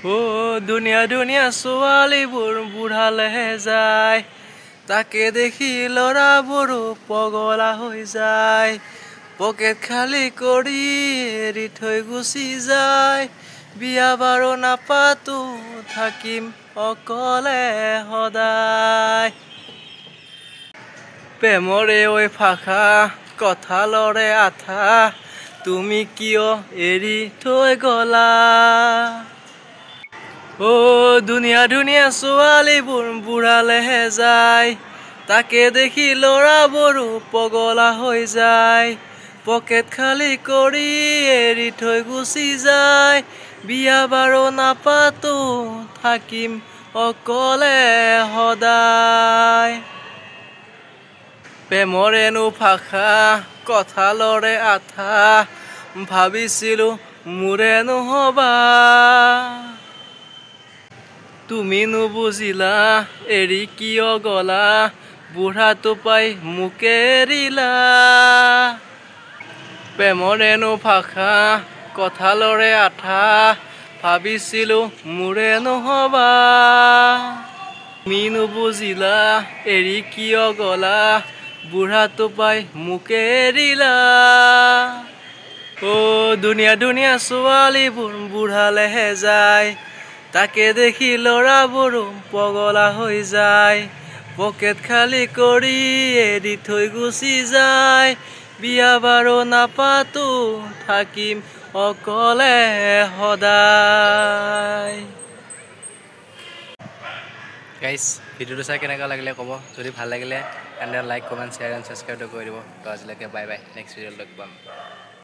ও দুনিয়া দুনিয়া ছোৱালীবোৰ বুঢ়ালেহে যায়, তাকে দেখি ল'ৰাবোৰো পগলা হৈ যায়। পকেট খালী কৰি এৰি থৈ গুচি যায়, বিয়া বাৰু নাপাতো থাকিম অকলে সদায়। প্ৰেমৰে ঐ ভাষা কঁঠালৰে আঠা, তুমি কিয় এৰি থৈ গলা? ও দুনিয়া দুনিয়া ছোৱালীবোৰ বুঢ়ালেহে যায়, তাকে দেখি ল'ৰাবোৰো পগলা হৈ যায়। পকেট খালী কৰি এৰি থৈ গুচি যায়, বিয়া বাৰু নাপাতো থাকিম অকলে সদায়। প্ৰেমৰেনো ভাষা কঁঠালৰে আঠা, ভাবিছিলো মোৰে নহবা। তুমি নুবুজিলা এৰি কিয় গলা, বুঢ়াটো পাই মোকে এৰিলা। প্ৰেমৰেনো ভাষা কঁঠালৰে আঠা, ভাবিছিলো মোৰে নহবা। তুমি নুবুজিলা এৰি কিয় গলা, বুঢ়াটো পাই মোকে এৰিলা। ও দুনিয়া দুনিয়া ছোৱালীবোৰ বুঢ়ালেহে যায়, তাকে দেখি ল'ৰাবোৰো পগলা হৈ যায়। পকেট খালী কৰি এৰি থৈ গুচি যায়, বিয়া বাৰু নাপাতো থাকিম অকলে সদায়। গাইজ ভিডিঅ'টো চাই কেনেকুৱা লাগিলে ক'ব, যদি ভাল লাগিলে এনে লাইক কমেণ্ট শ্বেয়াৰ এণ্ড ছাবস্ক্ৰাইবটো কৰি দিব। তো আজিলৈকে বাই বাই, নেক্সট ভিডিঅ'ত লগ পাম।